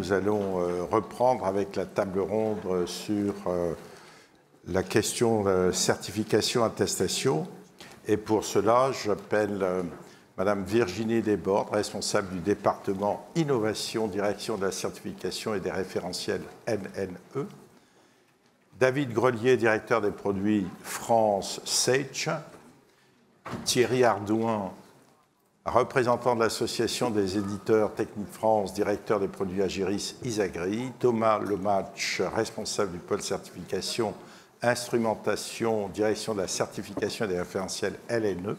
nous allons reprendre avec la table ronde sur la question de certification, attestation. Et pour cela, j'appelle Madame Virginie Desbordes, responsable du département Innovation, Direction de la certification et des référentiels NNE. David Grelier, directeur des produits France Sage. Thierry Ardouin, représentant de l'Association des éditeurs Technique France, directeur des produits Agiris Isagri. Thomas Lematch, responsable du pôle certification, instrumentation, direction de la certification et des référentiels LNE.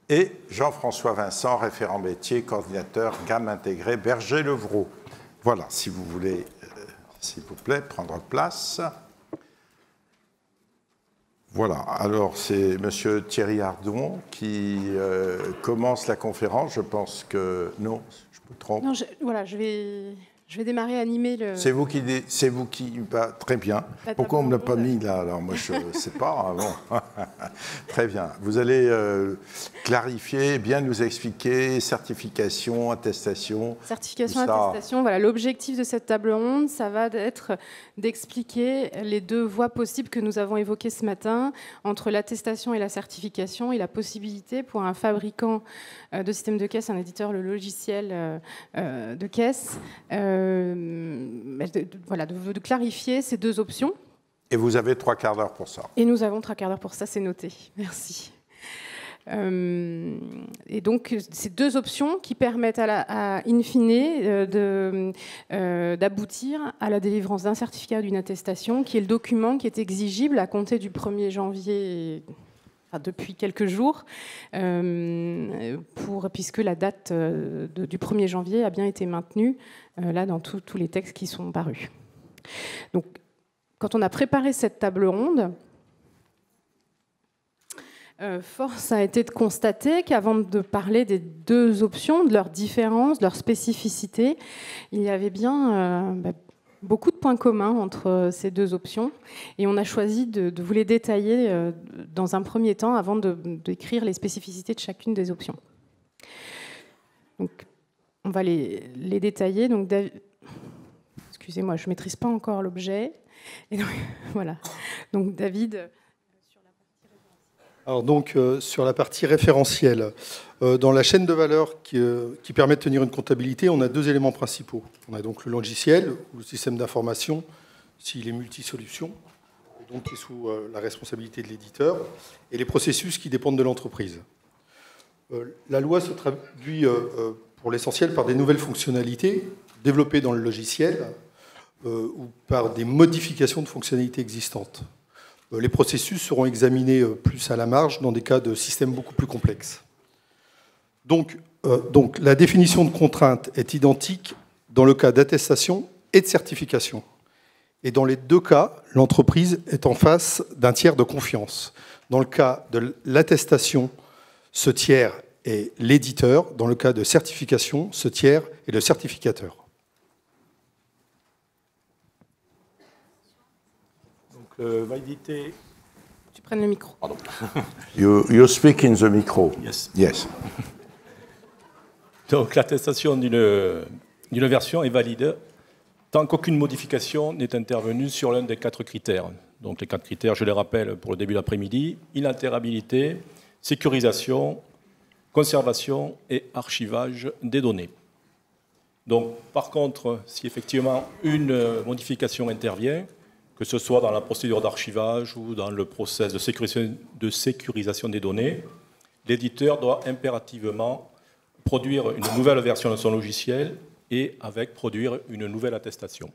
Et Jean-François Vincent, référent métier, coordinateur gamme intégrée Berger-Levrault. Voilà, si vous voulez, s'il vous plaît, prendre place. Voilà, alors c'est M. Thierry Ardouin qui commence la conférence. Je pense que... Non, je me trompe. Non, voilà, je vais démarrer à animer le... C'est vous qui... Bah, très bien. Pourquoi on ne me l'a pas mis là? Alors moi, je ne sais pas. Bon. Très bien. Vous allez clarifier, bien nous expliquer certification, attestation. Certification, attestation. Voilà, l'objectif de cette table ronde, ça va être d'expliquer les deux voies possibles que nous avons évoquées ce matin entre l'attestation et la certification et la possibilité pour un fabricant de système de caisse, un éditeur, le logiciel de caisse, voilà, de clarifier ces deux options. Et vous avez 3 quarts d'heure pour ça. Et nous avons 3 quarts d'heure pour ça, c'est noté. Merci. Et donc, ces deux options qui permettent, in fine, d'aboutir à la délivrance d'un certificat ou d'une attestation, qui est le document qui est exigible à compter du 1er janvier, enfin, depuis quelques jours, puisque la date du 1er janvier a bien été maintenue là, dans tous les textes qui sont parus. Donc, quand on a préparé cette table ronde, force a été de constater qu'avant de parler des deux options, de leurs différences, de leurs spécificités, il y avait bien beaucoup de points communs entre ces deux options. Et on a choisi de vous les détailler dans un premier temps avant d'écrire les spécificités de chacune des options. Donc, on va les détailler. Donc, excusez-moi, je ne maîtrise pas encore l'objet. Et donc, voilà. Donc, David... Alors donc, sur la partie référentielle, dans la chaîne de valeur qui permet de tenir une comptabilité, on a deux éléments principaux. On a donc le logiciel ou le système d'information, s'il est multisolution, donc qui est sous la responsabilité de l'éditeur, et les processus qui dépendent de l'entreprise. La loi se traduit pour l'essentiel par des nouvelles fonctionnalités développées dans le logiciel ou par des modifications de fonctionnalités existantes. Les processus seront examinés plus à la marge dans des cas de systèmes beaucoup plus complexes. Donc, la définition de contrainte est identique dans le cas d'attestation et de certification. Et dans les deux cas, l'entreprise est en face d'un tiers de confiance. Dans le cas de l'attestation, ce tiers est l'éditeur. Dans le cas de certification, ce tiers est le certificateur. Validité. Tu prennes le micro. Pardon. You speak in the micro. Yes. Yes. Donc l'attestation d'une version est valide tant qu'aucune modification n'est intervenue sur l'un des 4 critères. Donc les 4 critères, je les rappelle pour le début d'après-midi: inaltérabilité, sécurisation, conservation et archivage des données. Donc par contre, si effectivement une modification intervient, que ce soit dans la procédure d'archivage ou dans le process de sécurisation des données, l'éditeur doit impérativement produire une nouvelle version de son logiciel et avec produire une nouvelle attestation.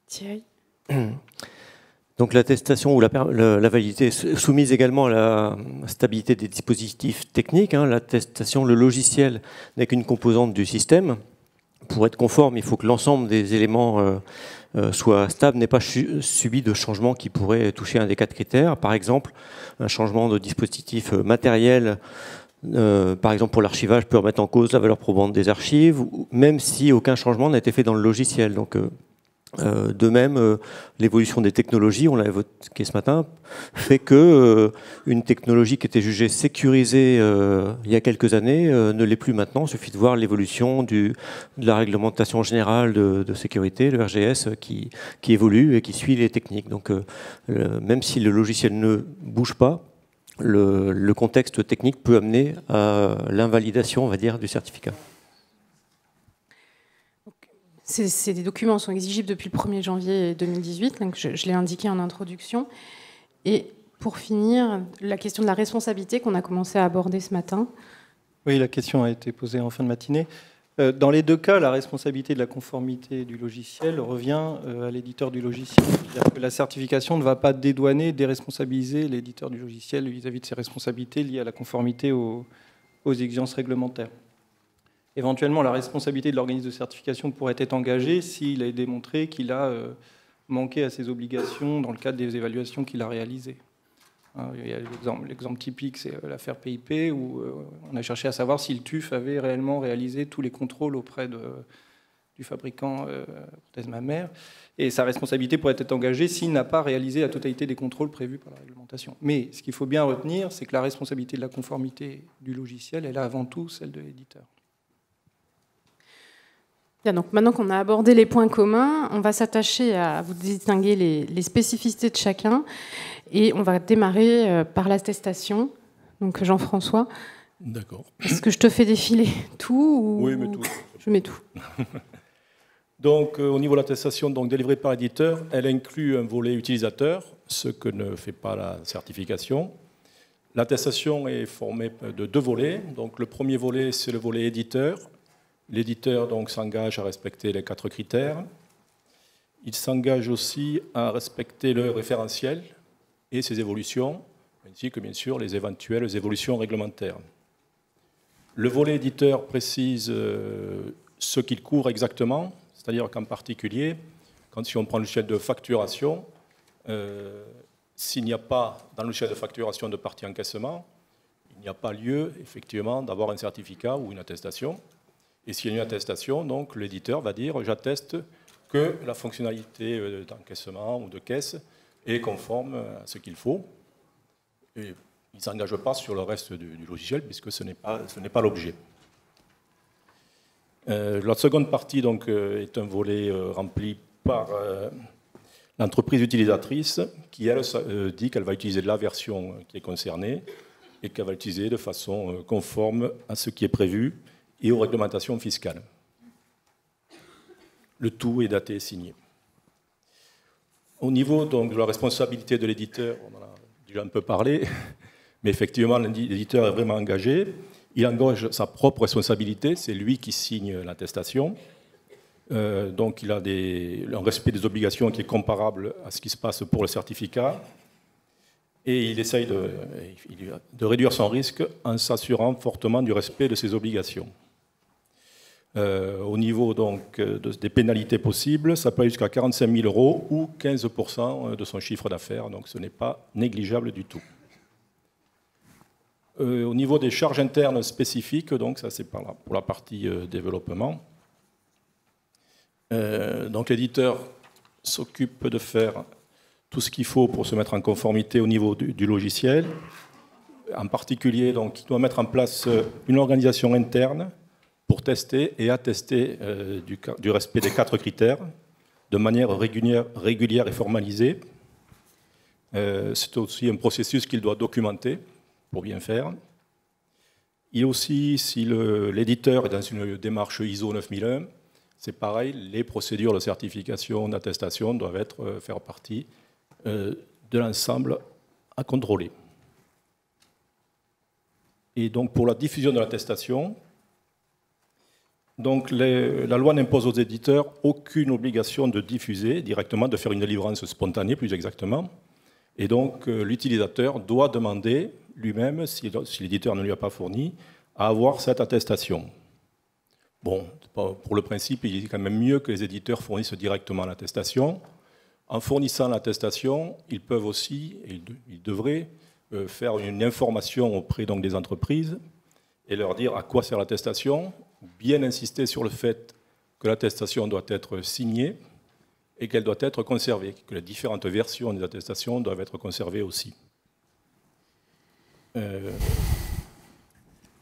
Thierry. Donc l'attestation ou la validité est soumise également à la stabilité des dispositifs techniques. L'attestation, le logiciel n'est qu'une composante du système. Pour être conforme, il faut que l'ensemble des éléments soit stable, n'ait pas subi de changements qui pourraient toucher un des 4 critères. Par exemple, un changement de dispositif matériel, par exemple pour l'archivage, peut remettre en cause la valeur probante des archives, même si aucun changement n'a été fait dans le logiciel. Donc De même, l'évolution des technologies, on l'a évoqué ce matin, fait que une technologie qui était jugée sécurisée il y a quelques années ne l'est plus maintenant. Il suffit de voir l'évolution de la réglementation générale de sécurité, le RGS, qui évolue et qui suit les techniques. Donc même si le logiciel ne bouge pas, le contexte technique peut amener à l'invalidation, on va dire, du certificat. Ces documents sont exigibles depuis le 1er janvier 2018, donc je l'ai indiqué en introduction. Et pour finir, la question de la responsabilité qu'on a commencé à aborder ce matin. Oui, la question a été posée en fin de matinée. Dans les deux cas, la responsabilité de la conformité du logiciel revient à l'éditeur du logiciel. C'est-à-dire que la certification ne va pas dédouaner, déresponsabiliser l'éditeur du logiciel vis-à-vis de ses responsabilités liées à la conformité aux exigences réglementaires. Éventuellement, la responsabilité de l'organisme de certification pourrait être engagée s'il est démontré qu'il a manqué à ses obligations dans le cadre des évaluations qu'il a réalisées. Il y a l'exemple typique, c'est l'affaire PIP, où on a cherché à savoir si le TÜV avait réellement réalisé tous les contrôles auprès du fabricant prothèse mammaire. Et sa responsabilité pourrait être engagée s'il n'a pas réalisé la totalité des contrôles prévus par la réglementation. Mais ce qu'il faut bien retenir, c'est que la responsabilité de la conformité du logiciel, elle est avant tout celle de l'éditeur. Bien, donc maintenant qu'on a abordé les points communs, on va s'attacher à vous distinguer les spécificités de chacun et on va démarrer par l'attestation. Donc Jean-François, d'accord. Est-ce que je te fais défiler tout ou... Oui, mais tout. Je mets tout. Donc au niveau de l'attestation délivrée par l'éditeur, elle inclut un volet utilisateur, ce que ne fait pas la certification. L'attestation est formée de deux volets. Donc le premier volet, c'est le volet éditeur. L'éditeur s'engage à respecter les 4 critères. Il s'engage aussi à respecter le référentiel et ses évolutions, ainsi que bien sûr les éventuelles évolutions réglementaires. Le volet éditeur précise ce qu'il couvre exactement, c'est-à-dire qu'en particulier, si on prend le logiciel de facturation, s'il n'y a pas dans le logiciel de facturation de partie encaissement, il n'y a pas lieu effectivement d'avoir un certificat ou une attestation. Et s'il y a une attestation, donc l'éditeur va dire « j'atteste que la fonctionnalité d'encaissement ou de caisse est conforme à ce qu'il faut ». Et il ne s'engage pas sur le reste du logiciel puisque ce n'est pas l'objet. La seconde partie est un volet rempli par l'entreprise utilisatrice qui, elle, dit qu'elle va utiliser la version qui est concernée et qu'elle va l'utiliser de façon conforme à ce qui est prévu et aux réglementations fiscales. Le tout est daté et signé. Au niveau de la responsabilité de l'éditeur, on en a déjà un peu parlé, mais effectivement l'éditeur est vraiment engagé. Il engage sa propre responsabilité, c'est lui qui signe l'attestation. Donc il a un respect des obligations qui est comparable à ce qui se passe pour le certificat. Et il essaye de réduire son risque en s'assurant fortement du respect de ses obligations. Au niveau des pénalités possibles, ça peut aller jusqu'à 45 000 € ou 15% de son chiffre d'affaires, donc ce n'est pas négligeable du tout. Au niveau des charges internes spécifiques, donc ça c'est pour la partie développement, donc l'éditeur s'occupe de faire tout ce qu'il faut pour se mettre en conformité au niveau du logiciel. En particulier, donc, il doit mettre en place une organisation interne pour tester et attester du respect des 4 critères de manière régulière et formalisée. C'est aussi un processus qu'il doit documenter pour bien faire. Et aussi, si l'éditeur est dans une démarche ISO 9001, c'est pareil, les procédures de certification, d'attestation doivent faire partie de l'ensemble à contrôler. Et donc pour la diffusion de l'attestation, donc la loi n'impose aux éditeurs aucune obligation de diffuser directement, de faire une délivrance spontanée plus exactement. Et donc l'utilisateur doit demander lui-même, si l'éditeur ne lui a pas fourni, à avoir cette attestation. Bon, pour le principe, il est quand même mieux que les éditeurs fournissent directement l'attestation. En fournissant l'attestation, ils peuvent aussi, et ils devraient, faire une information auprès des entreprises et leur dire à quoi sert l'attestation, bien insister sur le fait que l'attestation doit être signée et qu'elle doit être conservée, que les différentes versions des attestations doivent être conservées aussi.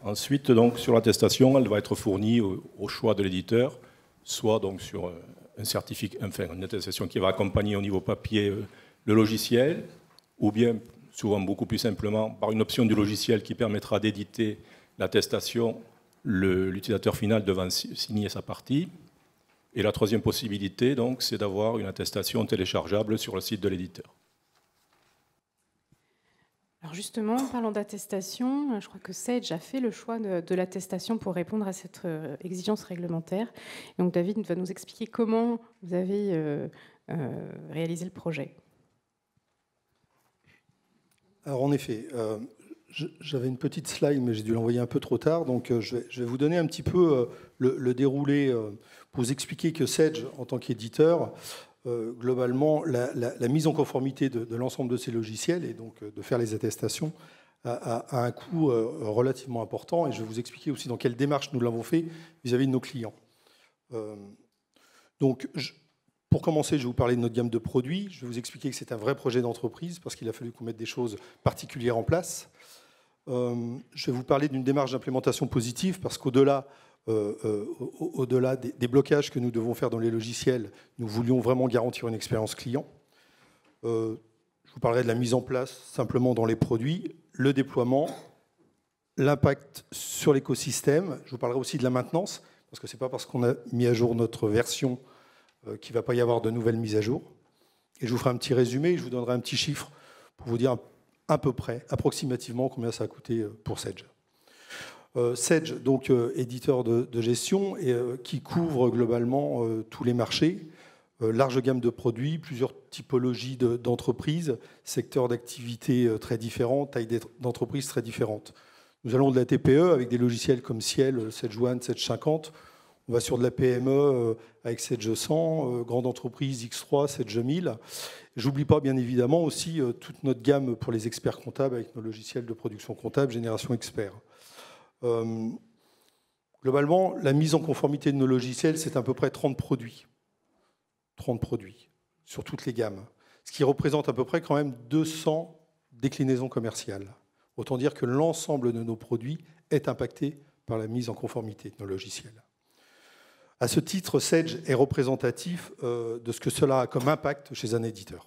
Ensuite, donc, sur l'attestation, elle va être fournie au choix de l'éditeur, soit donc sur un certificat, enfin, une attestation qui va accompagner au niveau papier le logiciel, ou bien, souvent beaucoup plus simplement, par une option du logiciel qui permettra d'éditer l'attestation, l'utilisateur final devant signer sa partie. Et la troisième possibilité, donc, c'est d'avoir une attestation téléchargeable sur le site de l'éditeur. Alors justement, en parlant d'attestation, je crois que Sage a fait le choix de l'attestation pour répondre à cette exigence réglementaire. Donc David va nous expliquer comment vous avez réalisé le projet. Alors en effet, j'avais une petite slide, mais j'ai dû l'envoyer un peu trop tard. Donc je vais vous donner un petit peu le déroulé pour vous expliquer que Sage, en tant qu'éditeur, globalement, la mise en conformité de l'ensemble de ces logiciels et donc de faire les attestations a un coût relativement important. Et je vais vous expliquer aussi dans quelle démarche nous l'avons fait vis-à-vis de nos clients. Donc, pour commencer, je vais vous parler de notre gamme de produits. Je vais vous expliquer que c'est un vrai projet d'entreprise parce qu'il a fallu qu'on mette des choses particulières en place. Je vais vous parler d'une démarche d'implémentation positive parce qu'au-delà des blocages que nous devons faire dans les logiciels, nous voulions vraiment garantir une expérience client. Je vous parlerai de la mise en place simplement dans les produits, le déploiement, l'impact sur l'écosystème. Je vous parlerai aussi de la maintenance, parce que ce n'est pas parce qu'on a mis à jour notre version qu'il ne va pas y avoir de nouvelles mises à jour. Et je vous ferai un petit résumé, je vous donnerai un petit chiffre pour vous dire à peu près, approximativement, combien ça a coûté pour Sage. Sage, donc éditeur de gestion, et, qui couvre globalement tous les marchés, large gamme de produits, plusieurs typologies d'entreprises, secteurs d'activité très différents, taille d'entreprises très différentes. Nous allons de la TPE avec des logiciels comme Ciel, Sage One, Sage 50. On va sur de la PME avec Sage 100, grande entreprise X3, Sage 1000. J'oublie pas bien évidemment aussi toute notre gamme pour les experts comptables avec nos logiciels de production comptable, Génération Expert. Globalement, la mise en conformité de nos logiciels, c'est à peu près 30 produits. 30 produits sur toutes les gammes. Ce qui représente à peu près quand même 200 déclinaisons commerciales. Autant dire que l'ensemble de nos produits est impacté par la mise en conformité de nos logiciels. À ce titre, Sage est représentatif de ce que cela a comme impact chez un éditeur.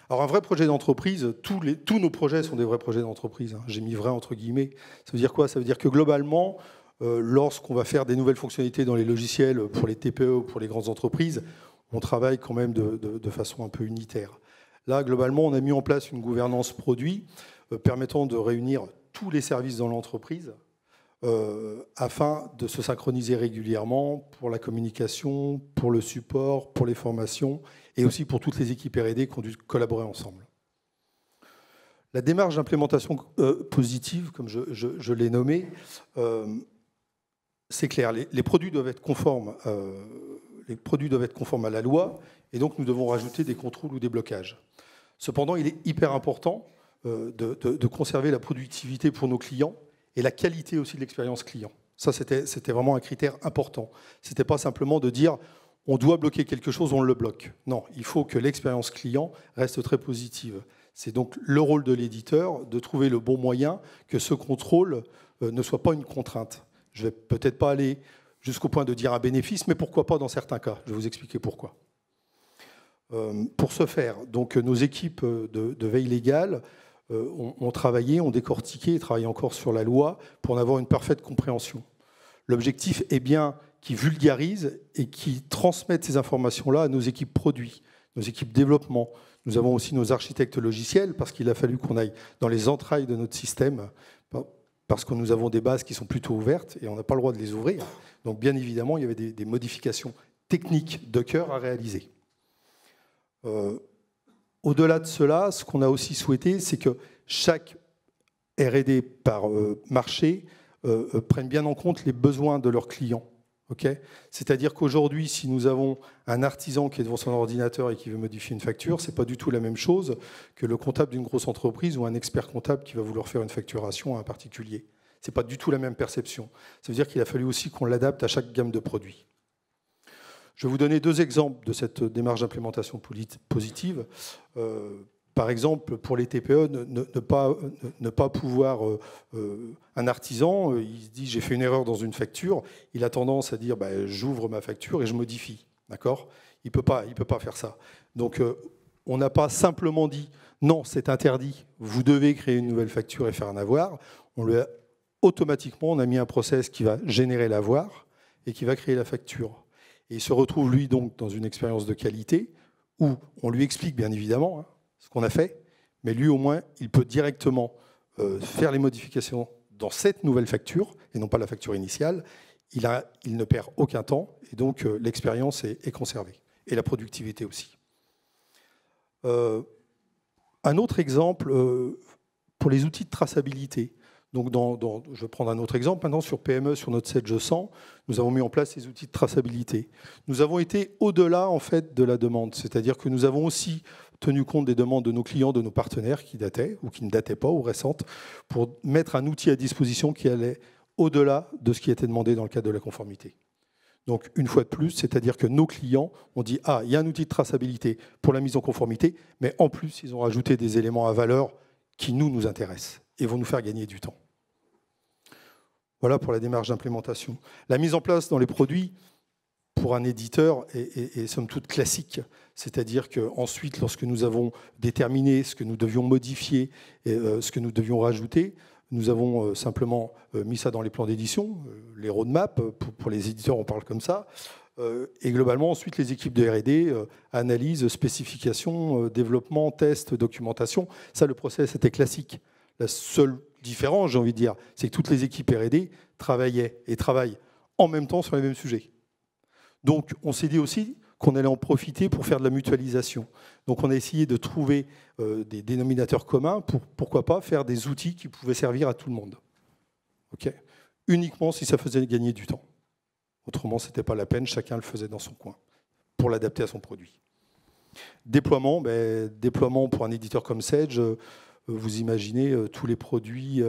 Alors un vrai projet d'entreprise, tous nos projets sont des vrais projets d'entreprise. J'ai mis vrai entre guillemets. Ça veut dire quoi? Ça veut dire que globalement, lorsqu'on va faire des nouvelles fonctionnalités dans les logiciels pour les TPE ou pour les grandes entreprises, on travaille quand même de façon un peu unitaire. Là, globalement, on a mis en place une gouvernance produit permettant de réunir tous les services dans l'entreprise afin de se synchroniser régulièrement pour la communication, pour le support, pour les formations et aussi pour toutes les équipes R&D qui ont dû collaborer ensemble. La démarche d'implémentation positive, comme je l'ai nommé, c'est clair, les produits doivent être conformes à la loi et donc nous devons rajouter des contrôles ou des blocages. Cependant, il est hyper important de conserver la productivité pour nos clients et la qualité aussi de l'expérience client. Ça, c'était vraiment un critère important. Ce n'était pas simplement de dire on doit bloquer quelque chose, on le bloque. Non, il faut que l'expérience client reste très positive. C'est donc le rôle de l'éditeur de trouver le bon moyen que ce contrôle ne soit pas une contrainte. Je ne vais peut-être pas aller jusqu'au point de dire un bénéfice, mais pourquoi pas dans certains cas. Je vais vous expliquer pourquoi. Pour ce faire, donc, nos équipes de veille légale ont travaillé, ont décortiqué et travaillé encore sur la loi pour en avoir une parfaite compréhension. L'objectif est bien qu'ils vulgarisent et qu'ils transmettent ces informations-là à nos équipes produits, nos équipes développement. Nous avons aussi nos architectes logiciels parce qu'il a fallu qu'on aille dans les entrailles de notre système parce que nous avons des bases qui sont plutôt ouvertes et on n'a pas le droit de les ouvrir. Donc bien évidemment, il y avait des modifications techniques de cœur à réaliser. Au-delà de cela, ce qu'on a aussi souhaité, c'est que chaque R&D par marché prenne bien en compte les besoins de leurs clients. Okay, c'est-à-dire qu'aujourd'hui, si nous avons un artisan qui est devant son ordinateur et qui veut modifier une facture, ce n'est pas du tout la même chose que le comptable d'une grosse entreprise ou un expert comptable qui va vouloir faire une facturation à un particulier. Ce n'est pas du tout la même perception. Ça veut dire qu'il a fallu aussi qu'on l'adapte à chaque gamme de produits. Je vais vous donner 2 exemples de cette démarche d'implémentation positive. Par exemple, pour les TPE, ne pas pouvoir... un artisan, il se dit, j'ai fait une erreur dans une facture, il a tendance à dire, j'ouvre ma facture et je modifie. D'accord ? Il ne peut pas faire ça. Donc, on n'a pas simplement dit, non, c'est interdit, vous devez créer une nouvelle facture et faire un avoir. Automatiquement, on a mis un process qui va générer l'avoir et qui va créer la facture. Et il se retrouve, lui, donc, dans une expérience de qualité où on lui explique, bien évidemment, ce qu'on a fait, mais lui, au moins, il peut directement faire les modifications dans cette nouvelle facture, et non pas la facture initiale. Il ne perd aucun temps, et donc l'expérience est conservée, et la productivité aussi. Un autre exemple, pour les outils de traçabilité. Donc je vais prendre un autre exemple. Maintenant, sur PME, sur notre Sedge 100, nous avons mis en place ces outils de traçabilité. Nous avons été au-delà en fait, de la demande. C'est-à-dire que nous avons aussi tenu compte des demandes de nos clients, de nos partenaires qui dataient ou qui ne dataient pas ou récentes, pour mettre un outil à disposition qui allait au-delà de ce qui était demandé dans le cadre de la conformité. Donc, une fois de plus, c'est-à-dire que nos clients ont dit « Ah, il y a un outil de traçabilité pour la mise en conformité », mais en plus, ils ont rajouté des éléments à valeur qui nous intéressent et vont nous faire gagner du temps. Voilà pour la démarche d'implémentation. La mise en place dans les produits, pour un éditeur, est somme toute classique. C'est-à-dire qu'ensuite, lorsque nous avons déterminé ce que nous devions modifier et ce que nous devions rajouter, nous avons simplement mis ça dans les plans d'édition, les roadmaps, pour les éditeurs, on parle comme ça. Et globalement, ensuite, les équipes de R&D analyse, spécification, développement, test, documentation. Ça, le process était classique. La seule différence, j'ai envie de dire, c'est que toutes les équipes R&D travaillaient et travaillent en même temps sur les mêmes sujets. Donc, on s'est dit aussi qu'on allait en profiter pour faire de la mutualisation. Donc, on a essayé de trouver des dénominateurs communs pour, pourquoi pas, faire des outils qui pouvaient servir à tout le monde. Okay ? Uniquement si ça faisait gagner du temps. Autrement, ce n'était pas la peine, chacun le faisait dans son coin, pour l'adapter à son produit. Déploiement, déploiement pour un éditeur comme Sedge, vous imaginez tous les produits,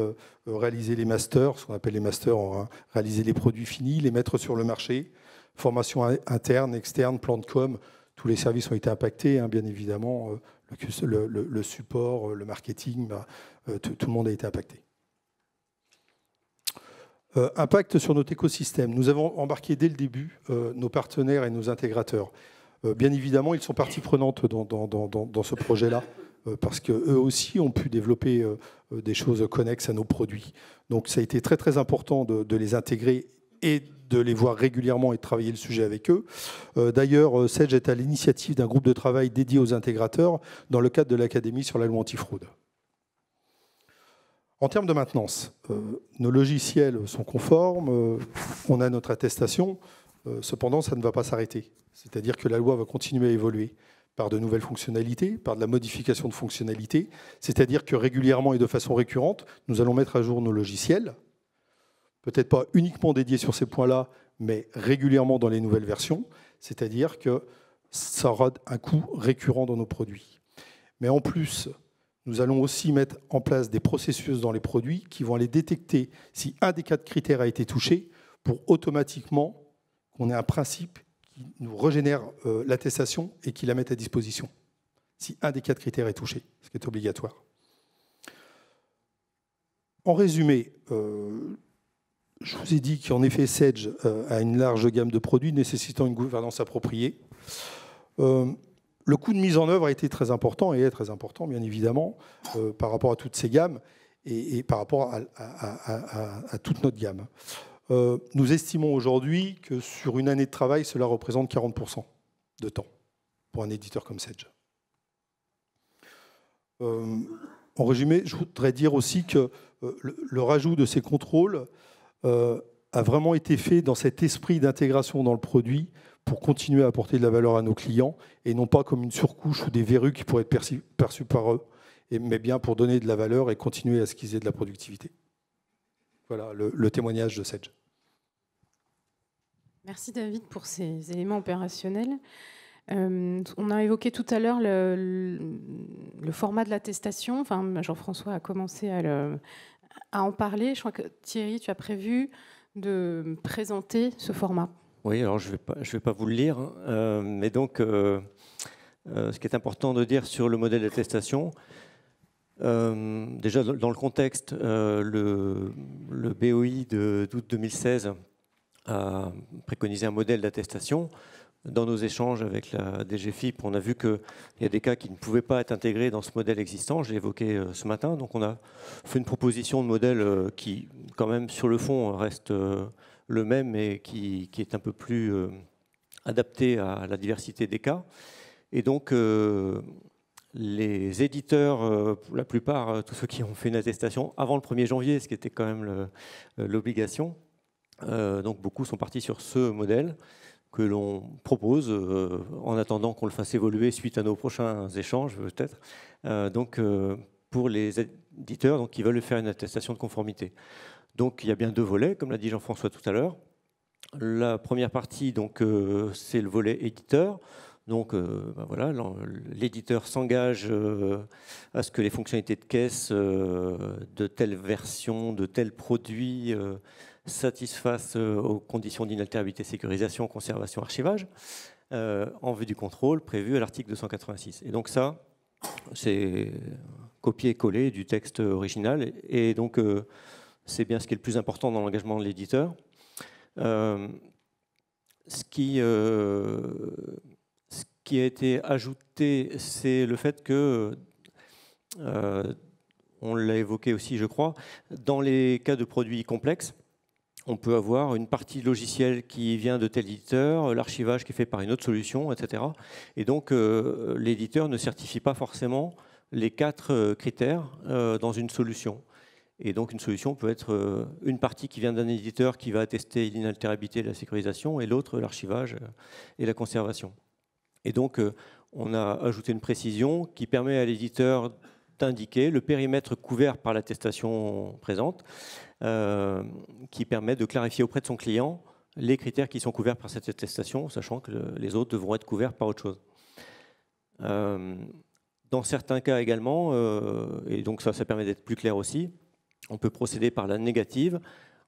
réaliser les masters, ce qu'on appelle les masters, réaliser les produits finis, les mettre sur le marché, formation interne, externe, plan de com, tous les services ont été impactés, bien évidemment, le support, le marketing, tout le monde a été impacté. Impact sur notre écosystème. Nous avons embarqué dès le début nos partenaires et nos intégrateurs. Bien évidemment, ils sont partie prenante dans ce projet-là, parce qu'eux aussi ont pu développer des choses connexes à nos produits. Donc ça a été très très important de les intégrer et de les voir régulièrement et de travailler le sujet avec eux. D'ailleurs, Sedge est à l'initiative d'un groupe de travail dédié aux intégrateurs dans le cadre de l'Académie sur la loi antifraude. En termes de maintenance, nos logiciels sont conformes, on a notre attestation, cependant ça ne va pas s'arrêter. C'est-à-dire que la loi va continuer à évoluer par de nouvelles fonctionnalités, par de la modification de fonctionnalités, c'est-à-dire que régulièrement et de façon récurrente, nous allons mettre à jour nos logiciels, peut-être pas uniquement dédiés sur ces points-là, mais régulièrement dans les nouvelles versions, c'est-à-dire que ça aura un coût récurrent dans nos produits. Mais en plus, nous allons aussi mettre en place des processus dans les produits qui vont aller détecter si un des 4 critères a été touché pour automatiquement qu'on ait un principe qui nous régénère l'attestation et qui la mette à disposition. Si un des 4 critères est touché, ce qui est obligatoire. En résumé, je vous ai dit qu'en effet, Sedge a une large gamme de produits nécessitant une gouvernance appropriée. Le coût de mise en œuvre a été très important et est très important, bien évidemment, par rapport à toutes ces gammes et par rapport à toute notre gamme. Nous estimons aujourd'hui que sur une année de travail, cela représente 40% de temps pour un éditeur comme Sedge. En résumé, je voudrais dire aussi que le rajout de ces contrôles a vraiment été fait dans cet esprit d'intégration dans le produit pour continuer à apporter de la valeur à nos clients et non pas comme une surcouche ou des verrues qui pourraient être perçues par eux, mais bien pour donner de la valeur et continuer à ce qu'ils aient de la productivité. Voilà le témoignage de Sedge. Merci David pour ces éléments opérationnels. On a évoqué tout à l'heure le format de l'attestation. Enfin, Jean-François a commencé à en parler. Je crois que Thierry, tu as prévu de présenter ce format. Oui, alors je vais pas vous le lire, mais donc ce qui est important de dire sur le modèle d'attestation, déjà dans le contexte, le BOI d'août 2016 a préconisé un modèle d'attestation. Dans nos échanges avec la DGFiP, on a vu qu'il y a des cas qui ne pouvaient pas être intégrés dans ce modèle existant. Je l'ai évoqué ce matin. Donc on a fait une proposition de modèle qui, quand même, sur le fond, reste le même, mais qui est un peu plus adapté à la diversité des cas. Et donc, les éditeurs, pour la plupart, tous ceux qui ont fait une attestation avant le 1er janvier, ce qui était quand même l'obligation, donc beaucoup sont partis sur ce modèle que l'on propose en attendant qu'on le fasse évoluer suite à nos prochains échanges, peut-être. Donc, pour les éditeurs donc, qui veulent faire une attestation de conformité. Donc, il y a bien 2 volets, comme l'a dit Jean-François tout à l'heure. La première partie, donc, c'est le volet éditeur. Donc, voilà, l'éditeur s'engage à ce que les fonctionnalités de caisse de telle version, de tel produit satisfassent aux conditions d'inaltérabilité, sécurisation, conservation, archivage, en vue du contrôle prévu à l'article 286. Et donc ça, c'est copier-coller du texte original. Et donc, c'est bien ce qui est le plus important dans l'engagement de l'éditeur. Ce qui a été ajouté, c'est le fait que, on l'a évoqué aussi, je crois, dans les cas de produits complexes, on peut avoir une partie logicielle qui vient de tel éditeur, l'archivage qui est fait par une autre solution, etc. Et donc, l'éditeur ne certifie pas forcément les 4 critères dans une solution. Et donc, une solution peut être une partie qui vient d'un éditeur qui va attester l'inaltérabilité et la sécurisation, et l'autre, l'archivage et la conservation. Et donc, on a ajouté une précision qui permet à l'éditeur d'indiquer le périmètre couvert par l'attestation présente, qui permet de clarifier auprès de son client les critères qui sont couverts par cette attestation, sachant que les autres devront être couverts par autre chose. Dans certains cas également, et donc ça permet d'être plus clair aussi, on peut procéder par la négative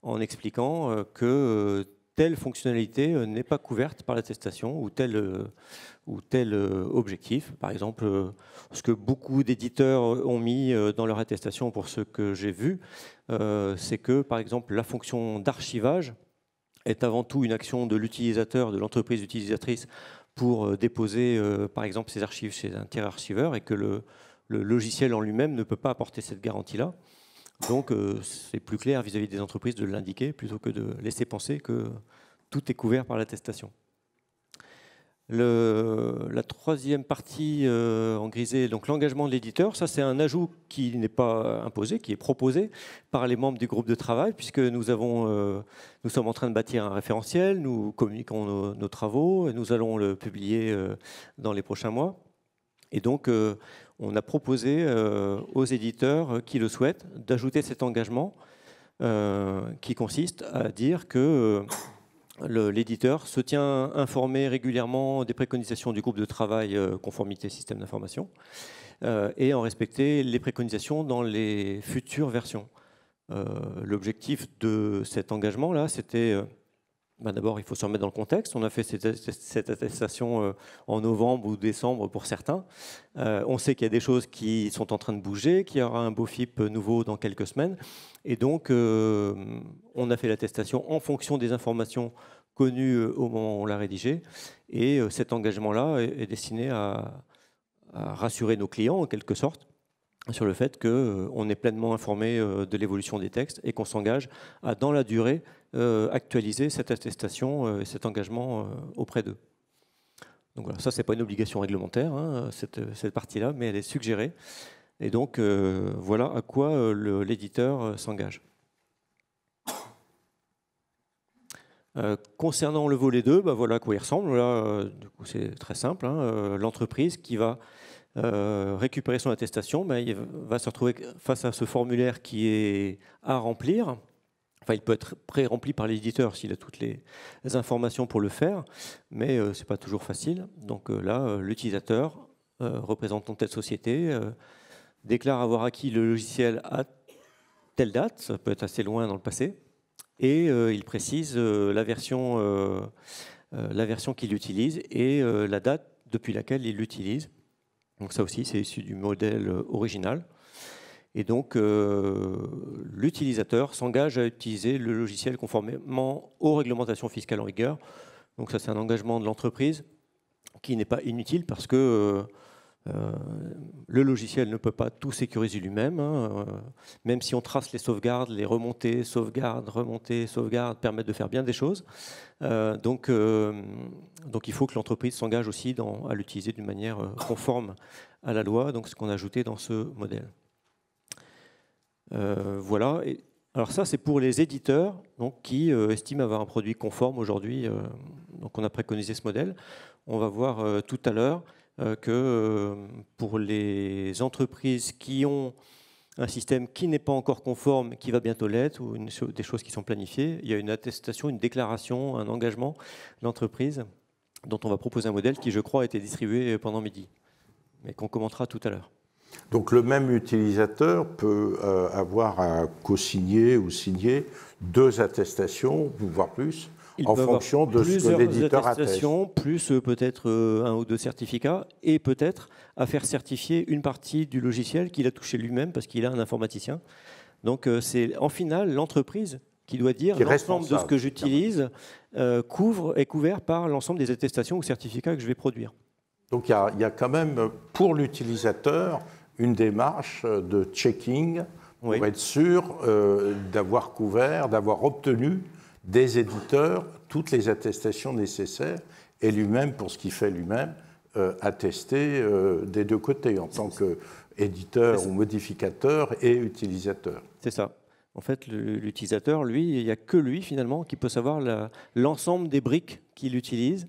en expliquant que telle fonctionnalité n'est pas couverte par l'attestation ou tel objectif. Par exemple, ce que beaucoup d'éditeurs ont mis dans leur attestation, pour ce que j'ai vu, c'est que, par exemple, la fonction d'archivage est avant tout une action de l'utilisateur, de l'entreprise utilisatrice, pour déposer, par exemple, ses archives chez un tiers archiveur, et que le logiciel en lui-même ne peut pas apporter cette garantie-là. Donc, c'est plus clair vis-à-vis des entreprises de l'indiquer, plutôt que de laisser penser que tout est couvert par l'attestation. La troisième partie en grisé, donc l'engagement de l'éditeur, ça c'est un ajout qui n'est pas imposé, qui est proposé par les membres du groupe de travail, puisque nous sommes en train de bâtir un référentiel, nous communiquons nos travaux, et nous allons le publier dans les prochains mois. Et donc, on a proposé aux éditeurs qui le souhaitent d'ajouter cet engagement qui consiste à dire que l'éditeur se tient informé régulièrement des préconisations du groupe de travail conformité système d'information et en respecter les préconisations dans les futures versions. L'objectif de cet engagement-là, c'était... D'abord, il faut se remettre dans le contexte. On a fait cette attestation en novembre ou décembre pour certains. On sait qu'il y a des choses qui sont en train de bouger, qu'il y aura un BOFIP nouveau dans quelques semaines. Et donc, on a fait l'attestation en fonction des informations connues au moment où on l'a rédigée. Et cet engagement-là est destiné à rassurer nos clients, en quelque sorte, sur le fait qu'on est pleinement informé de l'évolution des textes et qu'on s'engage à, dans la durée, actualiser cette attestation et cet engagement auprès d'eux. Donc voilà, ça, ce n'est pas une obligation réglementaire, hein, cette partie-là, mais elle est suggérée. Et donc, voilà à quoi l'éditeur s'engage. Concernant le volet 2, voilà à quoi il ressemble. Là, du coup, c'est très simple. Hein, l'entreprise qui va récupérer son attestation, il va se retrouver face à ce formulaire qui est à remplir. Enfin, il peut être pré-rempli par l'éditeur s'il a toutes les informations pour le faire, mais ce n'est pas toujours facile. Donc là, l'utilisateur, représentant telle société, déclare avoir acquis le logiciel à telle date, ça peut être assez loin dans le passé, et il précise la version qu'il utilise et la date depuis laquelle il l'utilise. Donc ça aussi, c'est issu du modèle original. Et donc, l'utilisateur s'engage à utiliser le logiciel conformément aux réglementations fiscales en vigueur. Donc ça, c'est un engagement de l'entreprise qui n'est pas inutile parce que le logiciel ne peut pas tout sécuriser lui-même. Même si on trace les sauvegardes, les remontées, sauvegardes, remontées, sauvegardes permettent de faire bien des choses. Donc il faut que l'entreprise s'engage aussi à l'utiliser d'une manière conforme à la loi. Donc ce qu'on a ajouté dans ce modèle. Voilà. Alors ça, c'est pour les éditeurs donc, qui estiment avoir un produit conforme aujourd'hui. Donc on a préconisé ce modèle. On va voir tout à l'heure que pour les entreprises qui ont un système qui n'est pas encore conforme, qui va bientôt l'être, ou des choses qui sont planifiées, il y a une attestation, une déclaration, un engagement de l'entreprise dont on va proposer un modèle qui, je crois, a été distribué pendant midi, mais qu'on commentera tout à l'heure. Donc le même utilisateur peut avoir à co-signer ou signer 2 attestations, voire plus, en fonction de ce que l'éditeur atteste. Plus peut-être 1 ou 2 certificats, et peut-être à faire certifier une partie du logiciel qu'il a touché lui-même parce qu'il a un informaticien. Donc c'est en final l'entreprise qui doit dire l'ensemble de ce que j'utilise est couvert par l'ensemble des attestations ou certificats que je vais produire. Donc il y a quand même pour l'utilisateur une démarche de checking pour être sûr d'avoir couvert, d'avoir obtenu des éditeurs toutes les attestations nécessaires et lui-même, pour ce qu'il fait lui-même, attester des 2 côtés en tant qu'éditeur ou modificateur et utilisateur. C'est ça. En fait, l'utilisateur, lui, il n'y a que lui finalement qui peut savoir l'ensemble des briques qu'il utilise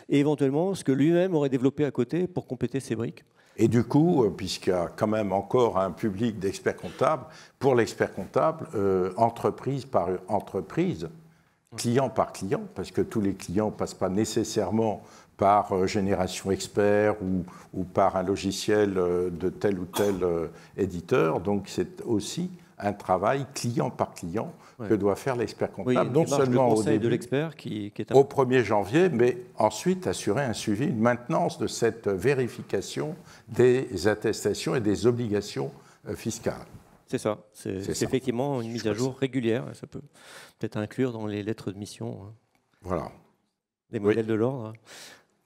et éventuellement ce que lui-même aurait développé à côté pour compléter ces briques. Et du coup, puisqu'il y a quand même encore un public d'experts comptables, pour l'expert comptable, entreprise par entreprise, client par client, parce que tous les clients ne passent pas nécessairement par Génération Expert ou par un logiciel de tel ou tel éditeur. Donc c'est aussi un travail client par client que doit faire l'expert comptable, non seulement au début, de l'expert qui est au 1er janvier, mais ensuite assurer un suivi, une maintenance de cette vérification des attestations et des obligations fiscales. C'est ça. C'est effectivement une mise à jour régulière. Ça peut peut-être inclure dans les lettres de mission des modèles de l'ordre.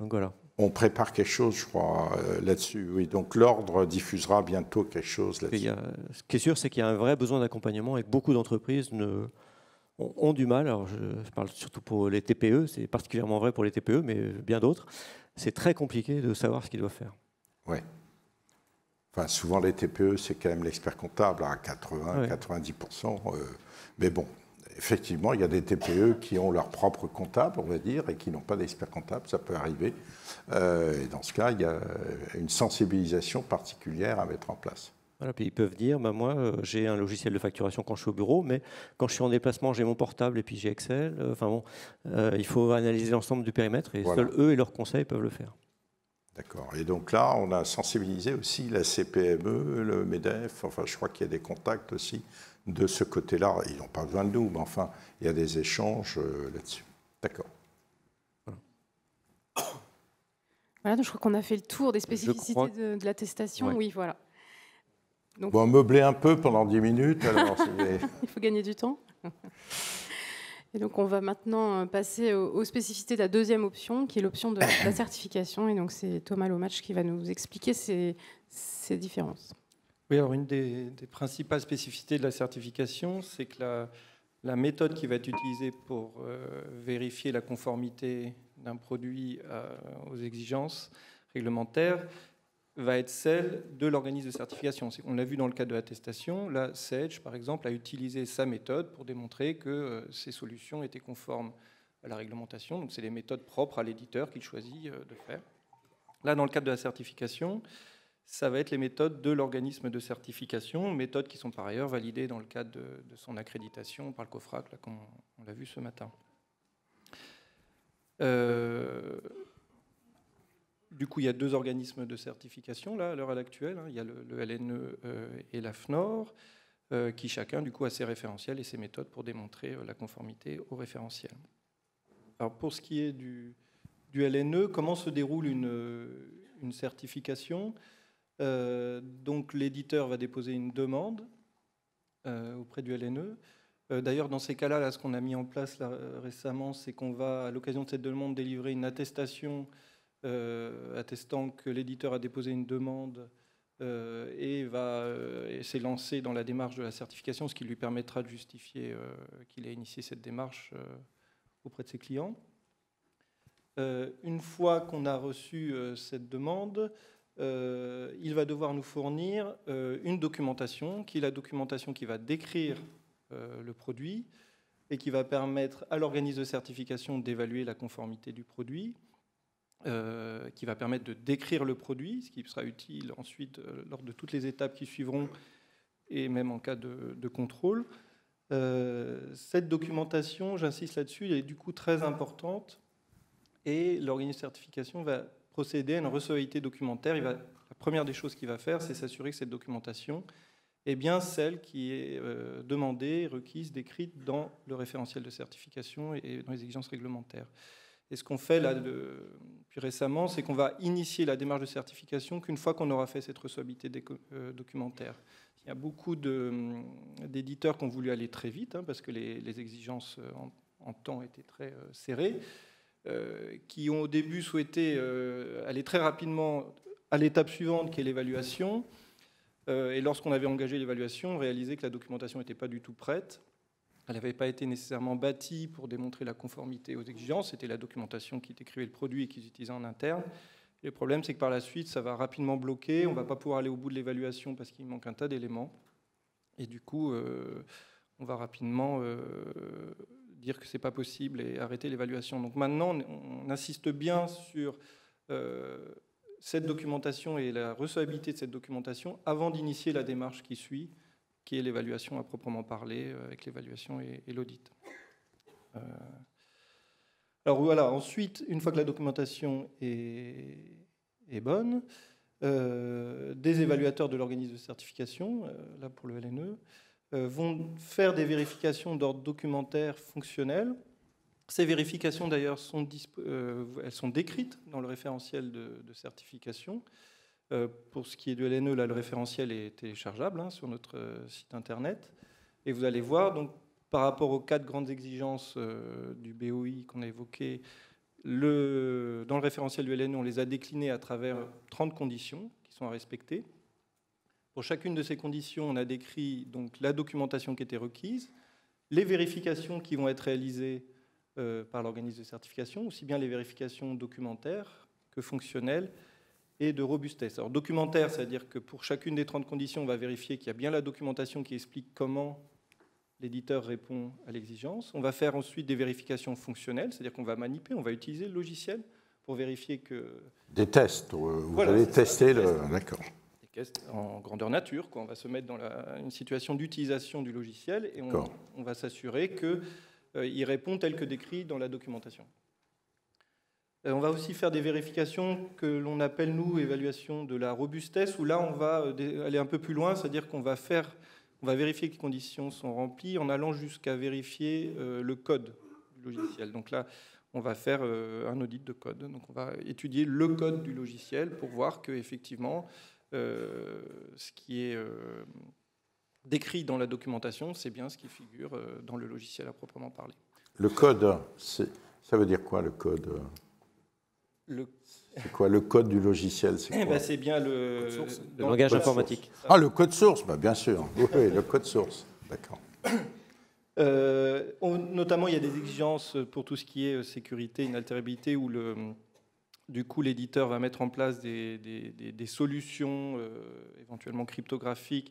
Donc voilà. On prépare quelque chose, je crois, là-dessus. Oui, donc l'ordre diffusera bientôt quelque chose là-dessus. Ce qui est sûr, c'est qu'il y a un vrai besoin d'accompagnement et que beaucoup d'entreprises ont du mal. Alors je parle surtout pour les TPE, c'est particulièrement vrai pour les TPE, mais bien d'autres. C'est très compliqué de savoir ce qu'ils doivent faire. Oui. Enfin, souvent, les TPE, c'est quand même l'expert comptable à 80-90%. Mais bon, effectivement, il y a des TPE qui ont leur propre comptable, on va dire, et qui n'ont pas d'expert comptable, ça peut arriver. Et dans ce cas, il y a une sensibilisation particulière à mettre en place. Voilà, puis ils peuvent dire, moi, j'ai un logiciel de facturation quand je suis au bureau, mais quand je suis en déplacement, j'ai mon portable et puis j'ai Excel. Il faut analyser l'ensemble du périmètre et seuls eux et leurs conseils peuvent le faire. D'accord. Et donc là, on a sensibilisé aussi la CPME, le MEDEF, enfin je crois qu'il y a des contacts aussi de ce côté-là. Ils n'ont pas besoin de nous, mais enfin, il y a des échanges là-dessus. D'accord. Voilà, donc je crois qu'on a fait le tour des spécificités de l'attestation. Oui, voilà. Donc, bon, meubler un peu pendant 10 minutes. Alors, il faut gagner du temps. Et donc, on va maintenant passer aux spécificités de la deuxième option, qui est l'option de la certification. Et donc, c'est Thomas Lomatch qui va nous expliquer ces différences. Oui, alors une des principales spécificités de la certification, c'est que la méthode qui va être utilisée pour vérifier la conformité d'un produit aux exigences réglementaires va être celle de l'organisme de certification. On l'a vu dans le cadre de l'attestation, la Sage, par exemple, a utilisé sa méthode pour démontrer que ces solutions étaient conformes à la réglementation. Donc, c'est les méthodes propres à l'éditeur qu'il choisit de faire. Là, dans le cadre de la certification, ça va être les méthodes de l'organisme de certification, méthodes qui sont par ailleurs validées dans le cadre de son accréditation par le COFRAC, là, comme on l'a vu ce matin. Du coup, il y a 2 organismes de certification là, à l'heure actuelle. Il y a le LNE et l'AFNOR. qui chacun, du coup, a ses référentiels et ses méthodes pour démontrer la conformité au référentiel. Alors, pour ce qui est du LNE, comment se déroule une certification? Donc, l'éditeur va déposer une demande auprès du LNE. D'ailleurs, dans ces cas-là, là, ce qu'on a mis en place là, récemment, c'est qu'on va, à l'occasion de cette demande, délivrer une attestation attestant que l'éditeur a déposé une demande et s'est lancé dans la démarche de la certification, ce qui lui permettra de justifier qu'il a initié cette démarche auprès de ses clients. Une fois qu'on a reçu cette demande, il va devoir nous fournir une documentation, qui est la documentation qui va décrire le produit et qui va permettre à l'organisme de certification d'évaluer la conformité du produit, qui va permettre de décrire le produit, ce qui sera utile ensuite lors de toutes les étapes qui suivront et même en cas de contrôle. Cette documentation, j'insiste là-dessus, elle est du coup très importante et l'organisme de certification va procéder à une recevabilité documentaire. La première des choses qu'il va faire, c'est s'assurer que cette documentation est bien celle qui est demandée, requise, décrite dans le référentiel de certification et dans les exigences réglementaires. Et ce qu'on fait là depuis récemment, c'est qu'on va initier la démarche de certification qu'une fois qu'on aura fait cette recevabilité documentaire. Il y a beaucoup d'éditeurs qui ont voulu aller très vite, parce que les exigences en temps étaient très serrées, qui ont au début souhaité aller très rapidement à l'étape suivante, qui est l'évaluation. Et lorsqu'on avait engagé l'évaluation, on réalisait que la documentation n'était pas du tout prête. Elle n'avait pas été nécessairement bâtie pour démontrer la conformité aux exigences. C'était la documentation qui décrivait le produit et qu'ils utilisaient en interne. Et le problème, c'est que par la suite, ça va rapidement bloquer. On ne va pas pouvoir aller au bout de l'évaluation parce qu'il manque un tas d'éléments. Et du coup, on va rapidement dire que ce n'est pas possible et arrêter l'évaluation. Donc maintenant, on insiste bien sur cette documentation et la recevabilité de cette documentation avant d'initier la démarche qui suit, qui est l'évaluation à proprement parler, avec l'évaluation et l'audit. Alors voilà, ensuite, une fois que la documentation est bonne, des évaluateurs de l'organisme de certification, là pour le LNE, vont faire des vérifications d'ordre documentaire fonctionnel. Ces vérifications, d'ailleurs, elles sont décrites dans le référentiel de certification. Pour ce qui est de LNE, là, le référentiel est téléchargeable sur notre site internet. Et vous allez voir, donc, par rapport aux 4 grandes exigences du BOI qu'on a évoquées, dans le référentiel du LNE, on les a déclinées à travers 30 conditions qui sont à respecter. Pour chacune de ces conditions, on a décrit donc, la documentation qui était requise, les vérifications qui vont être réalisées par l'organisme de certification, aussi bien les vérifications documentaires que fonctionnelles, et de robustesse. Alors documentaire, c'est-à-dire que pour chacune des 30 conditions, on va vérifier qu'il y a bien la documentation qui explique comment l'éditeur répond à l'exigence. On va faire ensuite des vérifications fonctionnelles, c'est-à-dire qu'on va manipuler, on va utiliser le logiciel pour vérifier que... Des tests, vous allez tester le... D'accord. Des tests en grandeur nature, quoi. On va se mettre dans une situation d'utilisation du logiciel et on va s'assurer qu'il répond tel que décrit dans la documentation. On va aussi faire des vérifications que l'on appelle, nous, évaluation de la robustesse, où là, on va aller un peu plus loin, c'est-à-dire qu'on va vérifier que les conditions sont remplies en allant jusqu'à vérifier le code du logiciel. Donc là, on va faire un audit de code. Donc on va étudier le code du logiciel pour voir qu'effectivement, ce qui est décrit dans la documentation, c'est bien ce qui figure dans le logiciel à proprement parler. Le code, ça veut dire quoi, le code ? C'est quoi le code du logiciel? C'est bien le langage informatique. Ah, le code source, bien sûr. Oui, le code source. D'accord. Notamment, il y a des exigences pour tout ce qui est sécurité, inaltérabilité, où du coup l'éditeur va mettre en place des solutions éventuellement cryptographiques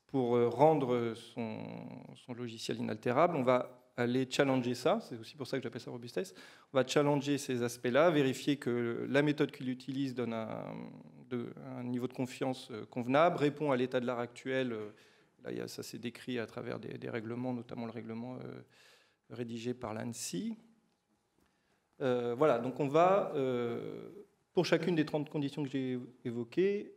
pour rendre son logiciel inaltérable. On va aller challenger ça, c'est aussi pour ça que j'appelle ça robustesse. On va challenger ces aspects-là, vérifier que la méthode qu'il utilise donne un niveau de confiance convenable, répond à l'état de l'art actuel. Là, ça s'est décrit à travers des règlements, notamment le règlement rédigé par l'ANSSI. Voilà, donc on va, pour chacune des 30 conditions que j'ai évoquées,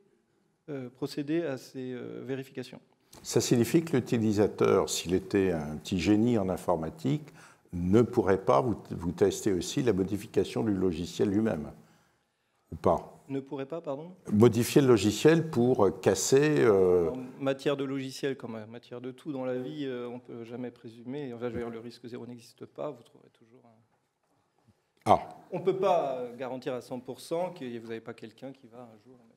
procéder à ces vérifications. Ça signifie que l'utilisateur, s'il était un petit génie en informatique, ne pourrait pas vous tester aussi la modification du logiciel lui-même, ou pas? Ne pourrait pas, pardon? Modifier le logiciel pour casser... En matière de logiciel, comme en matière de tout dans la vie, on ne peut jamais présumer. Enfin, je veux dire, le risque zéro n'existe pas, vous trouverez toujours un... Ah. On ne peut pas garantir à 100% que vous n'avez pas quelqu'un qui va un jour mettre...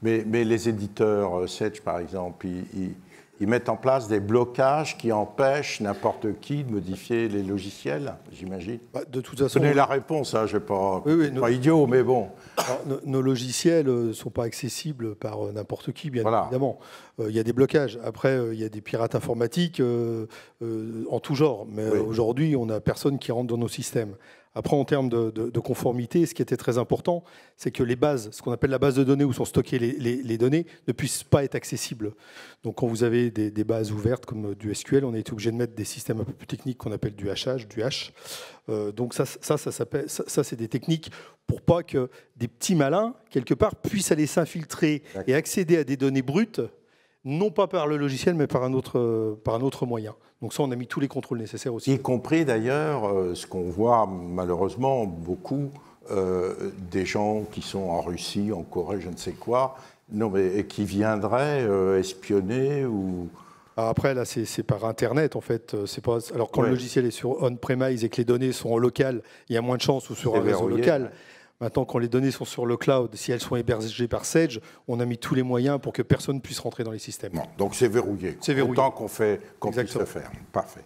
Mais les éditeurs Sedge, par exemple, ils mettent en place des blocages qui empêchent n'importe qui de modifier les logiciels, j'imagine. De toute façon, vous connaissez la réponse, hein, je ne suis pas idiot, mais bon. Alors, nos logiciels ne sont pas accessibles par n'importe qui, bien évidemment. Il y a des blocages. Après, il y a des pirates informatiques en tout genre. Mais aujourd'hui, on n'a personne qui rentre dans nos systèmes. Après, en termes de conformité, ce qui était très important, c'est que les bases, ce qu'on appelle la base de données où sont stockées les données, ne puissent pas être accessibles. Donc, quand vous avez des bases ouvertes comme du SQL, on a été obligé de mettre des systèmes un peu plus techniques qu'on appelle du hachage, du hash. Donc, ça c'est des techniques pour pas que des petits malins, quelque part, puissent aller s'infiltrer et accéder à des données brutes, non pas par le logiciel, mais par un autre moyen. Donc ça, on a mis tous les contrôles nécessaires aussi. Y compris d'ailleurs, ce qu'on voit malheureusement beaucoup, des gens qui sont en Russie, en Corée, je ne sais quoi, et qui viendraient espionner ou... Après, là, c'est par Internet, en fait. Pas... Alors, quand le logiciel est sur on-premise et que les données sont en local, il y a moins de chances ou sur un réseau local. Maintenant, quand les données sont sur le cloud, si elles sont hébergées par Sedge, on a mis tous les moyens pour que personne ne puisse rentrer dans les systèmes. Non, donc c'est verrouillé. C'est verrouillé. Autant qu'on puisse le faire. Parfait.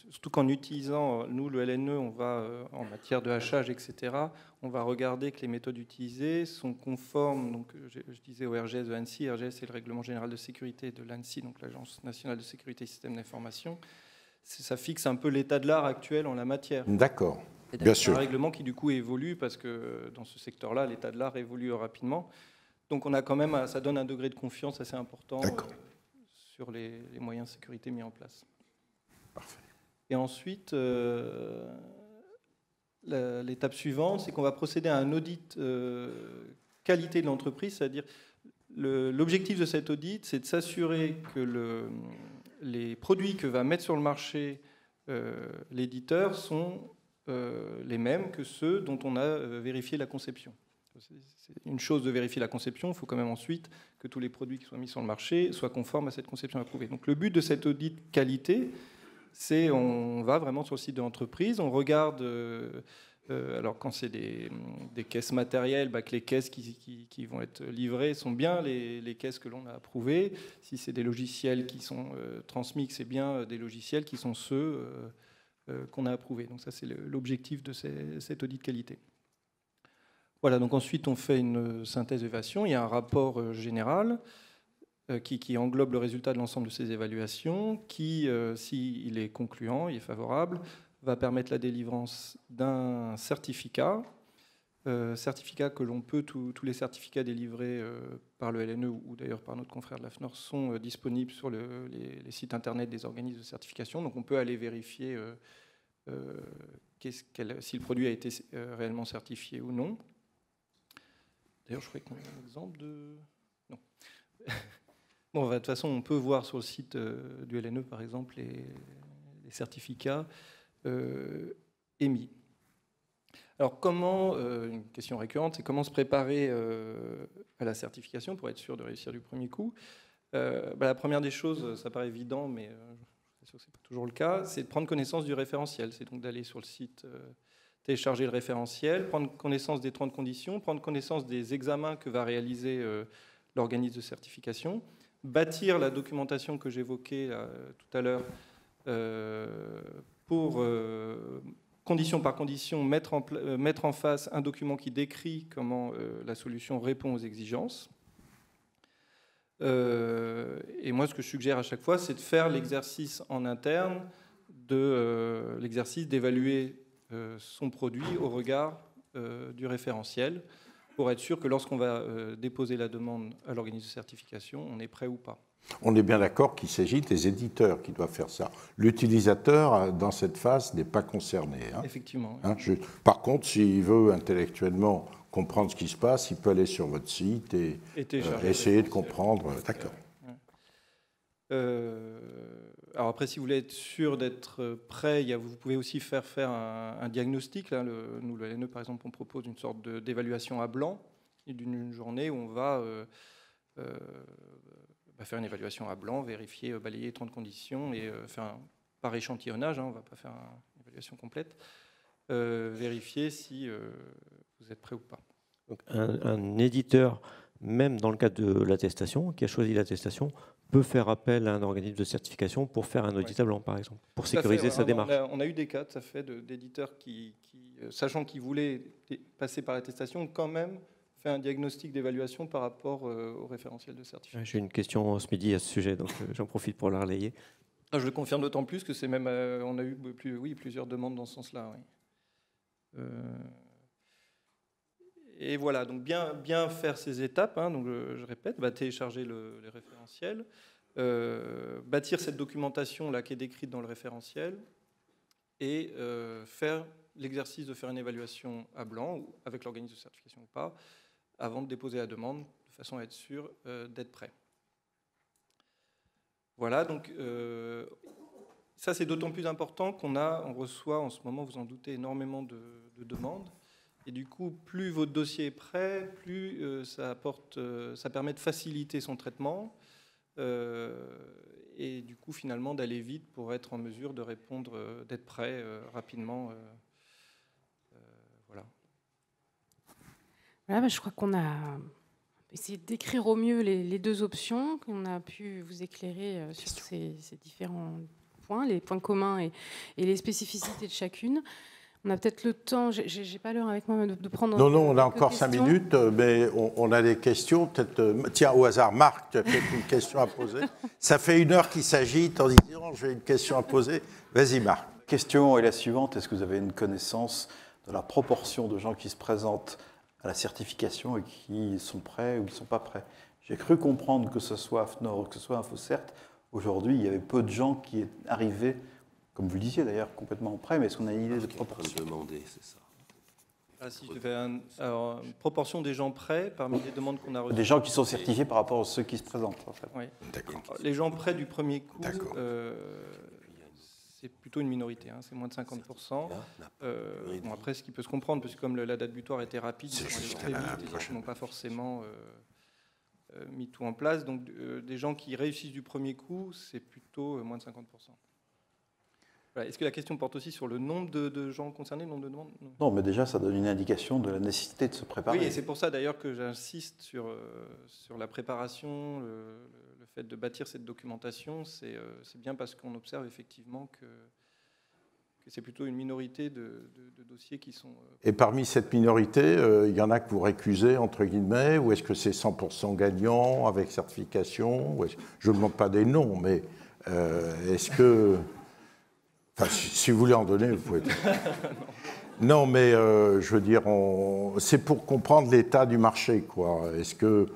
Surtout qu'en utilisant, nous, le LNE, on va, en matière de hachage, etc., on va regarder que les méthodes utilisées sont conformes. Donc, je disais au RGS de l'ANSSI. RGS, c'est le Règlement général de sécurité de l'ANSSI, donc l'Agence nationale de sécurité et systèmes d'information. Ça fixe un peu l'état de l'art actuel en la matière. D'accord. Bien sûr. Un règlement qui du coup évolue parce que dans ce secteur-là, l'état de l'art évolue rapidement. Donc on a quand même, ça donne un degré de confiance assez important sur les moyens de sécurité mis en place. Parfait. Et ensuite, l'étape suivante, c'est qu'on va procéder à un audit qualité de l'entreprise, c'est-à-dire l'objectif de cet audit, c'est de s'assurer que les produits que va mettre sur le marché l'éditeur sont les mêmes que ceux dont on a vérifié la conception. C'est une chose de vérifier la conception, il faut quand même ensuite que tous les produits qui soient mis sur le marché soient conformes à cette conception approuvée. Donc le but de cet audit qualité, c'est on va vraiment sur le site de l'entreprise, on regarde, alors quand c'est des caisses matérielles, que les caisses qui vont être livrées sont bien les caisses que l'on a approuvées. Si c'est des logiciels qui sont transmis, c'est bien des logiciels qui sont ceux qu'on a approuvé. Donc ça, c'est l'objectif de cet audit de qualité. Voilà, donc ensuite, on fait une synthèse d'évaluation. Il y a un rapport général qui englobe le résultat de l'ensemble de ces évaluations, qui, s'il est concluant, il est favorable, va permettre la délivrance d'un certificat. Certificat que l'on peut, tous les certificats délivrés par le LNE ou d'ailleurs par notre confrère de l'AFNOR sont disponibles sur les sites internet des organismes de certification. Donc on peut aller vérifier si le produit a été réellement certifié ou non. D'ailleurs, je ferai un exemple de... Non. Bon, de toute façon, on peut voir sur le site du LNE, par exemple, les certificats émis. Alors, une question récurrente, c'est comment se préparer à la certification pour être sûr de réussir du premier coup. La première des choses, ça paraît évident, mais je suis sûr que ce n'est pas toujours le cas, c'est de prendre connaissance du référentiel. C'est donc d'aller sur le site, télécharger le référentiel, prendre connaissance des 30 conditions, prendre connaissance des examens que va réaliser l'organisme de certification, bâtir la documentation que j'évoquais tout à l'heure pour... condition par condition, mettre en face un document qui décrit comment la solution répond aux exigences. Et moi, ce que je suggère à chaque fois, c'est de faire l'exercice en interne, l'exercice d'évaluer son produit au regard du référentiel, pour être sûr que lorsqu'on va déposer la demande à l'organisme de certification, on est prêt ou pas. On est bien d'accord qu'il s'agit des éditeurs qui doivent faire ça. L'utilisateur, dans cette phase, n'est pas concerné. Hein. Effectivement. Hein, par contre, s'il veut intellectuellement comprendre ce qui se passe, il peut aller sur votre site et essayer de comprendre. D'accord. Alors après, si vous voulez être sûr d'être prêt, vous pouvez aussi faire un diagnostic. Là, nous, le LNE, par exemple, on propose une sorte d'évaluation à blanc d'une journée où on va faire une évaluation à blanc, vérifier, balayer 30 conditions et faire par échantillonnage, on ne va pas faire une évaluation complète, vérifier si vous êtes prêt ou pas. Donc, un éditeur, même dans le cadre de l'attestation, qui a choisi l'attestation, peut faire appel à un organisme de certification pour faire un audit à blanc, par exemple, pour sécuriser sa démarche. On a eu des cas, ça fait, d'éditeurs qui, sachant qu'ils voulaient passer par l'attestation, quand même fait un diagnostic d'évaluation par rapport au référentiel de certification. J'ai une question ce midi à ce sujet, donc j'en profite pour la relayer. Je le confirme d'autant plus que c'est même, on a eu plusieurs demandes dans ce sens-là. Oui. Et voilà, donc bien faire ces étapes. Donc je répète, télécharger les référentiels, bâtir cette documentation là qui est décrite dans le référentiel, et faire l'exercice de faire une évaluation à blanc, ou avec l'organisme de certification ou pas, avant de déposer la demande, de façon à être sûr d'être prêt. Voilà, donc ça c'est d'autant plus important on reçoit en ce moment, vous en doutez, énormément de demandes. Et du coup, plus votre dossier est prêt, plus ça permet de faciliter son traitement et du coup, finalement, d'aller vite pour être en mesure de répondre, d'être prêt rapidement. Voilà. Voilà, je crois qu'on a essayé de décrire au mieux les deux options, qu'on a pu vous éclairer sur ces différents points, les points communs et les spécificités de chacune. On a peut-être le temps, j'ai pas l'heure avec moi de prendre... Non, on a encore 5 minutes, mais on a des questions. Peut-être, tiens, au hasard, Marc, tu as peut-être une question à poser. Ça fait 1 heure qu'il s'agite en disant j'ai une question à poser. Vas-y, Marc. La question est la suivante. Est-ce que vous avez une connaissance de la proportion de gens qui se présentent à la certification et qui sont prêts ou qui ne sont pas prêts? J'ai cru comprendre que ce soit AFNOR ou que ce soit InfoCert, aujourd'hui, il y avait peu de gens qui arrivaient, comme vous le disiez d'ailleurs, complètement prêts, mais est-ce qu'on a une idée de proportion? Demander, c'est ça. Si je fais une proportion des gens prêts parmi les demandes qu'on a reçues. Des gens qui sont certifiés par rapport à ceux qui se présentent, en fait. Oui. D'accord. Les gens prêts du premier coup, c'est plutôt une minorité, c'est moins de 50%. Bon, après, ce qui peut se comprendre, parce que comme la date butoir était rapide, ils sont allés très vite, ils n'ont pas forcément mis tout en place. Donc, des gens qui réussissent du premier coup, c'est plutôt moins de 50%. Voilà. Est-ce que la question porte aussi sur le nombre de gens concernés, le nombre de demandes? Non, mais déjà, ça donne une indication de la nécessité de se préparer. Oui, et c'est pour ça d'ailleurs que j'insiste sur la préparation, le fait de bâtir cette documentation. C'est bien parce qu'on observe effectivement que c'est plutôt une minorité de dossiers qui sont... Et parmi cette minorité, il y en a que vous récusez, entre guillemets, ou est-ce que c'est 100% gagnant avec certification? Je ne demande pas des noms, mais est-ce que... Enfin, si vous voulez en donner, vous pouvez... Non, mais je veux dire, c'est pour comprendre l'état du marché, quoi. Est-ce que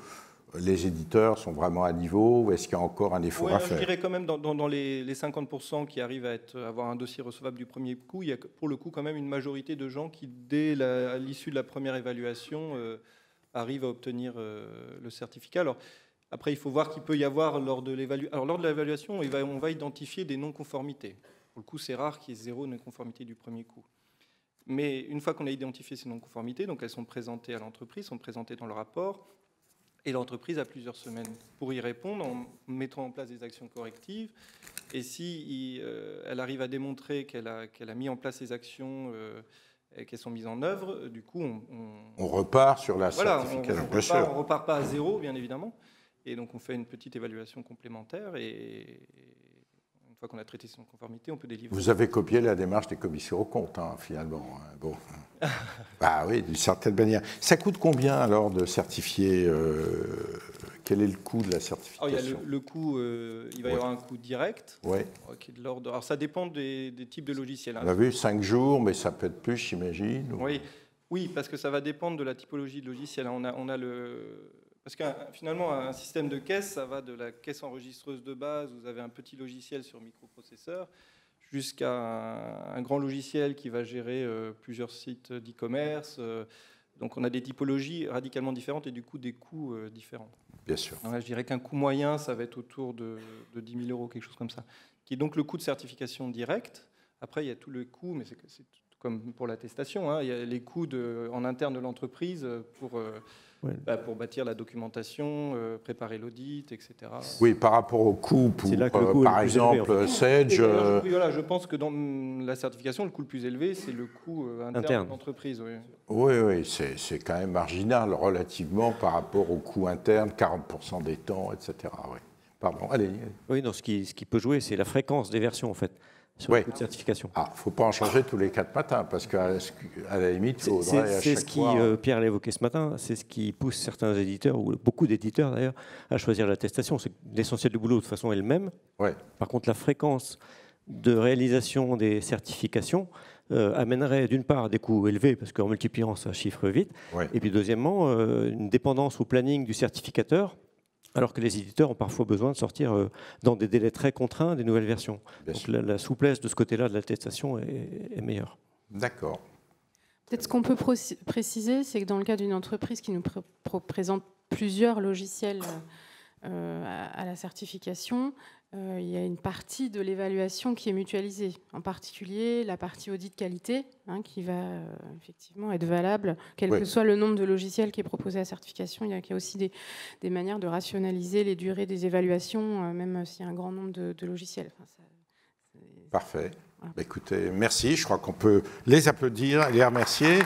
les éditeurs sont vraiment à niveau ou est-ce qu'il y a encore un effort à faire? Je dirais quand même dans les 50% qui arrivent à avoir un dossier recevable du premier coup, il y a pour le coup quand même une majorité de gens qui, à l'issue de la première évaluation, arrivent à obtenir le certificat. Alors, après, il faut voir qu'il peut y avoir, lors de l'évaluation, on va identifier des non-conformités. Pour le coup, c'est rare qu'il y ait 0 non-conformité du premier coup. Mais une fois qu'on a identifié ces non-conformités, donc elles sont présentées à l'entreprise, sont présentées dans le rapport, et l'entreprise a plusieurs semaines pour y répondre en mettant en place des actions correctives. Et si elle arrive à démontrer qu'elle a mis en place ces actions et qu'elles sont mises en œuvre, du coup, on repart sur la certification. On repart pas à 0, bien évidemment. Et donc, on fait une petite évaluation complémentaire et une fois qu'on a traité son conformité, on peut délivrer. Vous avez copié la démarche des commissions aux comptes, finalement. Bon. Bah oui, d'une certaine manière. Ça coûte combien, alors, de certifier quel est le coût de la certification? Il y a le coût, il va y avoir un coût direct, qui est de l'ordre... Alors, ça dépend des types de logiciels. On a vu 5 jours, mais ça peut être plus, j'imagine. Oui, parce que ça va dépendre de la typologie de logiciel. On a Parce que finalement, un système de caisse, ça va de la caisse enregistreuse de base, vous avez un petit logiciel sur microprocesseur, jusqu'à un grand logiciel qui va gérer plusieurs sites d'e-commerce, Donc on a des typologies radicalement différentes et du coup des coûts différents. Bien sûr. Donc là, je dirais qu'un coût moyen, ça va être autour de 10 000 €, quelque chose comme ça, qui est donc le coût de certification direct. Après, il y a tout le coût, mais c'est comme pour l'attestation, hein, il y a les coûts en interne de l'entreprise pour bâtir la documentation, préparer l'audit, etc. Oui, par rapport au coût, par exemple, Sage... Voilà, je pense que dans la certification, le coût le plus élevé, c'est le coût interne de l'entreprise. Oui, c'est quand même marginal relativement par rapport au coût interne, 40% des temps, etc. Oui. Pardon, allez. Oui, non, ce qui peut jouer, c'est la fréquence des versions, en fait, sur le coût de certification. Il ne faut pas en changer tous les 4 matins, parce qu'à la limite, il faudrait à chaque fois... C'est ce qui, Pierre l'a évoqué ce matin, c'est ce qui pousse certains éditeurs, ou beaucoup d'éditeurs d'ailleurs, à choisir l'attestation. L'essentiel du boulot, de toute façon, est le même. Ouais. Par contre, la fréquence de réalisation des certifications amènerait d'une part des coûts élevés, parce qu'en multipliant, ça chiffre vite, et puis deuxièmement, une dépendance au planning du certificateur, alors que les éditeurs ont parfois besoin de sortir dans des délais très contraints des nouvelles versions. Donc la souplesse de ce côté-là de l'attestation est meilleure. D'accord. Peut-être ce qu'on peut préciser, c'est que dans le cas d'une entreprise qui nous présente plusieurs logiciels à la certification, il y a une partie de l'évaluation qui est mutualisée, en particulier la partie audit qualité, qui va effectivement être valable, quel que soit le nombre de logiciels qui est proposé à la certification. Il y a aussi des manières de rationaliser les durées des évaluations, même s'il y a un grand nombre de logiciels. Parfait. Voilà. Écoutez, merci. Je crois qu'on peut les applaudir et les remercier.